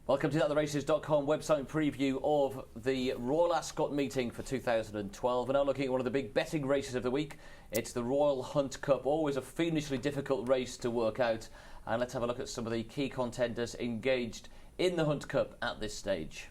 Welcome to thattheraces.com website preview of the Royal Ascot meeting for 2012. We're now looking at one of the big betting races of the week. It's the Royal Hunt Cup, always a fiendishly difficult race to work out. And let's have a look at some of the key contenders engaged in the Hunt Cup at this stage.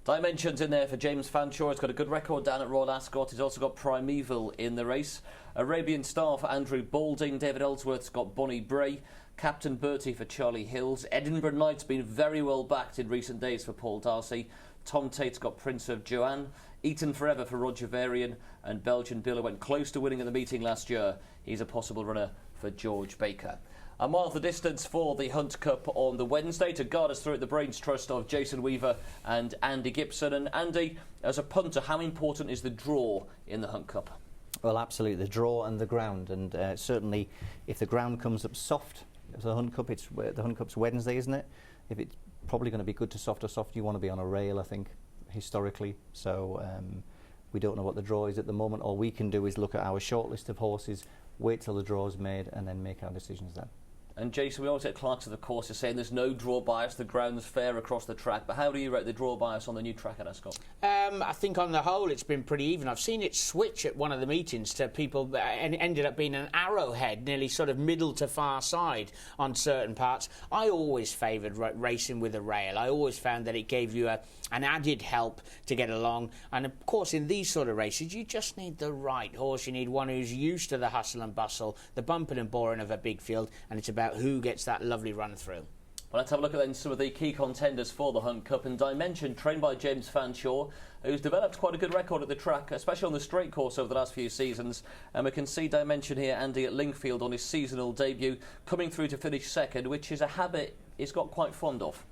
Dimensions in there for James Fanshawe. He's got a good record down at Royal Ascot. He's also got Primeval in the race. Arabian Star for Andrew Balding. David Ellsworth's got Bonniebrae. Captain Bertie for Charlie Hills. Edinburgh Knight's been very well backed in recent days for Paul Darcy. Tom Tate's got Prince of Joanne. Eaton Forever for Roger Varian. And Belgian Bill, who went close to winning at the meeting last year. He's a possible runner for George Baker. A mile the distance for the Hunt Cup on the Wednesday. To guide us through it, the brains trust of Jason Weaver and Andy Gibson. And Andy, as a punter, how important is the draw in the Hunt Cup? Well, absolutely, the draw and the ground. And certainly, if the ground comes up soft, the Hunt Cup, the Hunt Cup's Wednesday, isn't it? If it's probably going to be good to soft or soft, you want to be on a rail, I think, historically. So we don't know what the draw is at the moment. All we can do is look at our short list of horses, wait till the draw is made, and then make our decisions then. And Jason, we always get Clark's of the course is saying there's no draw bias, the ground's fair across the track, but how do you rate the draw bias on the new track at Ascot? I think on the whole it's been pretty even. I've seen it switch at one of the meetings to people, and it ended up being an arrowhead, nearly sort of middle to far side on certain parts. I always favoured racing with a rail. I always found that it gave you an added help to get along, and of course in these sort of races you just need the right horse. You need one who's used to the hustle and bustle, the bumping and boring of a big field, and it's about who gets that lovely run through. Well, let's have a look at then some of the key contenders for the Hunt Cup. And Dimension, trained by James Fanshawe, who's developed quite a good record at the track, especially on the straight course over the last few seasons. And we can see Dimension here, Andy, at Lingfield on his seasonal debut, coming through to finish second, which is a habit he's got quite fond of.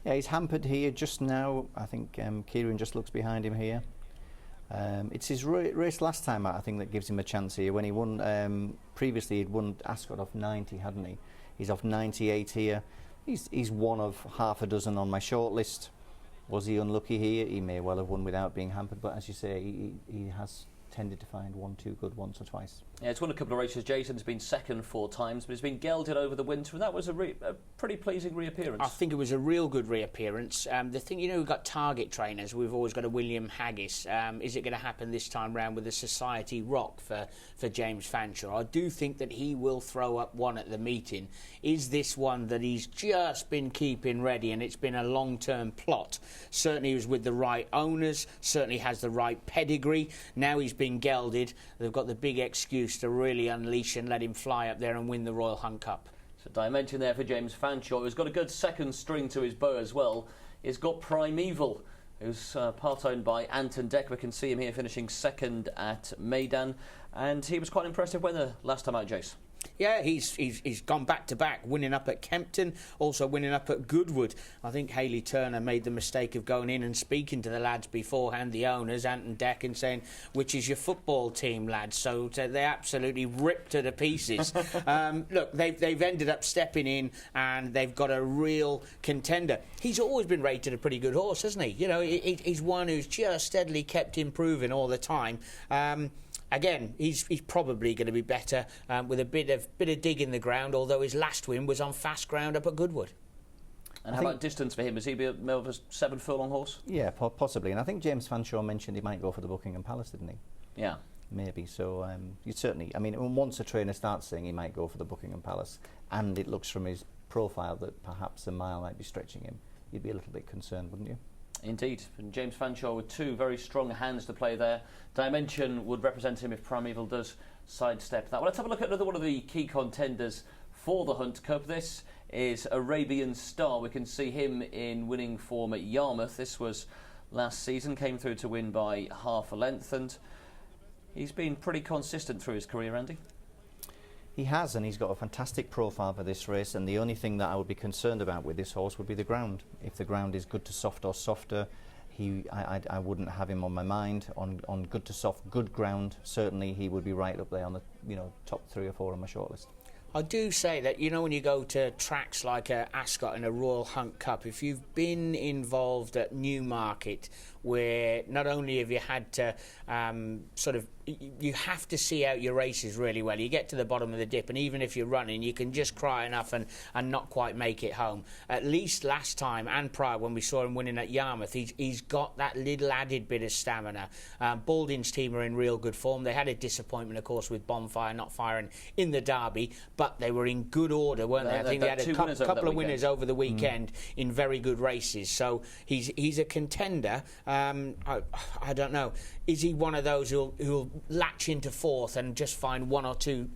Yeah, he's hampered here just now. I think Kieran just looks behind him here. It's his race last time out, I think, that gives him a chance here. When he won, previously he'd won Ascot off 90, hadn't he? He's off 98 here. He's one of half a dozen on my short list. Was he unlucky here? He may well have won without being hampered, but as you say, he has tended to find one too good once or twice. Yeah, it's won a couple of races. Jason's been second 4 times, but he's been gelded over the winter, and that was a pretty pleasing reappearance. I think it was a real good reappearance. The thing, we've got target trainers. We've always got a William Haggis. Is it going to happen this time round with the Society Rock for James Fanshawe? I do think that he will throw up one at the meeting. Is this one that he's just been keeping ready, and it's been a long-term plot? Certainly he was with the right owners, certainly has the right pedigree. Now he's been gelded. They've got the big excuse to really unleash and let him fly up there and win the Royal Hunt Cup. So Dimension there for James Fanshawe, who's got a good second string to his bow as well. He's got Primeval, who's part owned by Anton Deck. We can see him here finishing second at Maidan, and he was quite impressive winner last time out, Jace. Yeah, he's gone back to back, winning up at Kempton, also winning up at Goodwood. I think Hayley Turner made the mistake of going in and speaking to the lads beforehand, the owners, Anton Deck, and saying, which is your football team, lads? So they absolutely ripped to the pieces. Look, they've ended up stepping in, and they've got a real contender. He's always been rated a pretty good horse, hasn't he? He's one who's just steadily kept improving all the time. Again, he's probably going to be better with a bit of dig in the ground, although his last win was on fast ground up at Goodwood. And how about distance for him? Is he more of a 7 furlong horse? Yeah, possibly. And I think James Fanshawe mentioned he might go for the Buckingham Palace, didn't he? Yeah. Maybe. So you'd certainly, once a trainer starts saying he might go for the Buckingham Palace, and it looks from his profile that perhaps a mile might be stretching him, you'd be a little bit concerned, wouldn't you? Indeed, and James Fanshawe with 2 very strong hands to play there. Dimension would represent him if Primeval does sidestep that. Well, let's have a look at another one of the key contenders for the Hunt Cup. This is Arabian Star. We can see him in winning form at Yarmouth. This was last season, came through to win by half a length, and he's been pretty consistent through his career, Andy. He has, and he's got a fantastic profile for this race, and the only thing that I would be concerned about with this horse would be the ground. If the ground is good to soft or softer, I wouldn't have him on my mind. On good to soft, good ground, certainly he would be right up there on the top 3 or 4 on my shortlist. I do say that, when you go to tracks like Ascot and a Royal Hunt Cup, if you've been involved at Newmarket, where not only have you had to sort of you have to see out your races really well. You get to the bottom of the dip, and even if you're running, you can just cry enough and not quite make it home. At least last time and prior, when we saw him winning at Yarmouth, he's got that little added bit of stamina. Balding's team are in real good form. They had a disappointment, of course, with Bonfire not firing in the Derby, but they were in good order, weren't they? I think they had a couple of winners over the weekend in very good races. So he's a contender. I don't know. Is he one of those who'll latch into fourth and just find one or two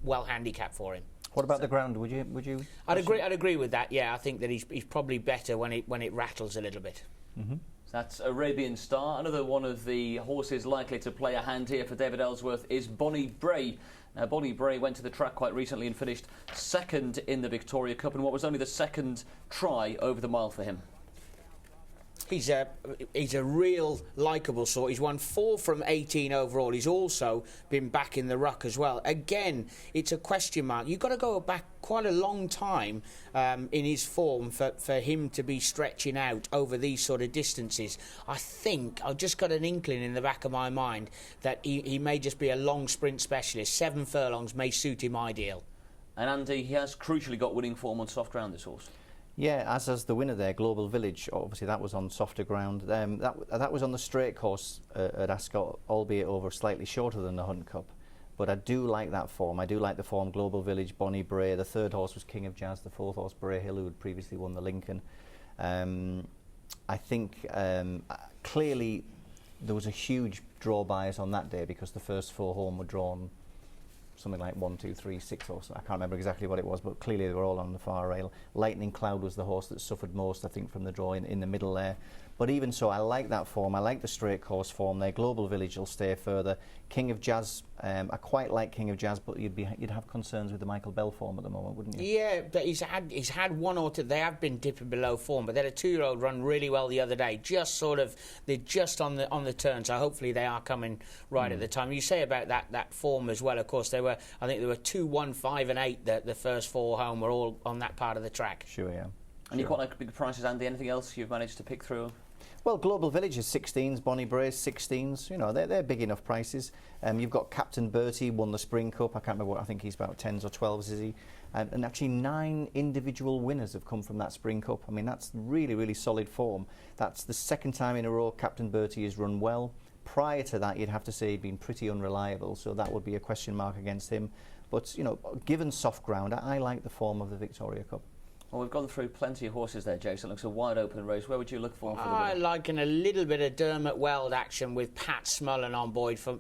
well handicapped for him? What about the ground? Would you? I'd agree with that. Yeah, I think that he's probably better when it rattles a little bit. Mm-hmm. That's Arabian Star. Another one of the horses likely to play a hand here for David Ellsworth is Bonniebrae. Now, Bonniebrae went to the track quite recently and finished second in the Victoria Cup, and what was only the second try over the mile for him. He's a real likeable sort. He's won 4 from 18 overall. He's also been back in the ruck as well. Again, it's a question mark. You've got to go back quite a long time in his form for him to be stretching out over these sort of distances. I think I've just got an inkling in the back of my mind that he may just be a long sprint specialist. 7 furlongs may suit him ideal. And Andy, he has crucially got winning form on soft ground, this horse. Yeah, as has the winner there, Global Village. Obviously, that was on softer ground. That was on the straight course at Ascot, albeit over slightly shorter than the Hunt Cup. But I do like that form. I do like the form. Global Village, Bonniebrae. The third horse was King of Jazz. The fourth horse, Bray Hill, who had previously won the Lincoln. I think clearly there was a huge draw bias on that day because the first 4 home were drawn something like 1, 2, 3, 6 or so. I can't remember exactly what it was, but clearly they were all on the far rail. Lightning Cloud was the horse that suffered most, I think, from the draw in the middle there. But even so, I like that form. I like the straight course form there. Global Village will stay further. King of Jazz, I quite like King of Jazz, but you'd have concerns with the Michael Bell form at the moment, wouldn't you? Yeah, but he's had 1 or 2. They have been dipping below form, but they had a 2-year-old run really well the other day. They're just on the turn, so hopefully they are coming right at the time. You say about that form as well. Of course, I think there were 2, 1, 5, and 8. The first 4 home were all on that part of the track. Sure, yeah. And you quite like big prices, Andy. Anything else you've managed to pick through? Well, Global Village is 16s, Bonniebrae's 16s. You know, they're big enough prices. You've got Captain Bertie, won the Spring Cup. I can't remember what, I think he's about 10s or 12s, is he? And actually 9 individual winners have come from that Spring Cup. I mean, that's really, really solid form. That's the second time in a row Captain Bertie has run well. Prior to that, you'd have to say he'd been pretty unreliable, so that would be a question mark against him. But, you know, given soft ground, I like the form of the Victoria Cup. Well, we've gone through plenty of horses there, Jason. It looks a wide open race. Where would you look for the winner? I like a little bit of Dermot Weld action with Pat Smullen on board for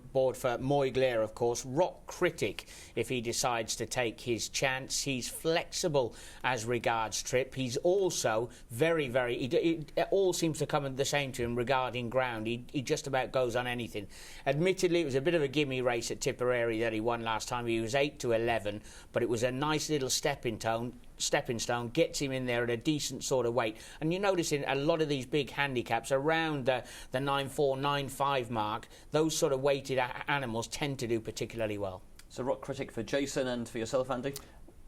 Moyglare, of course. Rock Critic, if he decides to take his chance. He's flexible as regards trip. He's also very, very... It all seems to come the same to him regarding ground. He just about goes on anything. Admittedly, it was a bit of a gimme race at Tipperary that he won last time. He was 8 to 11, but it was a nice little stepping stone, gets him in there at a decent sort of weight. And you notice in a lot of these big handicaps around the 9.4, 9.5 mark, those sort of weighted animals tend to do particularly well. So Rock Critic for Jason, and for yourself, Andy?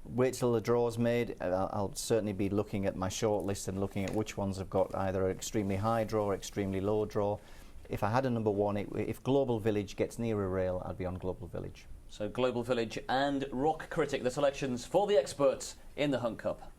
Wait till the draw's made. I'll certainly be looking at my short list and looking at which ones have got either an extremely high draw or extremely low draw. If I had a number 1, if Global Village gets near a rail, I'd be on Global Village. So Global Village and Rock Critic, the selections for the experts in the Hunt Cup.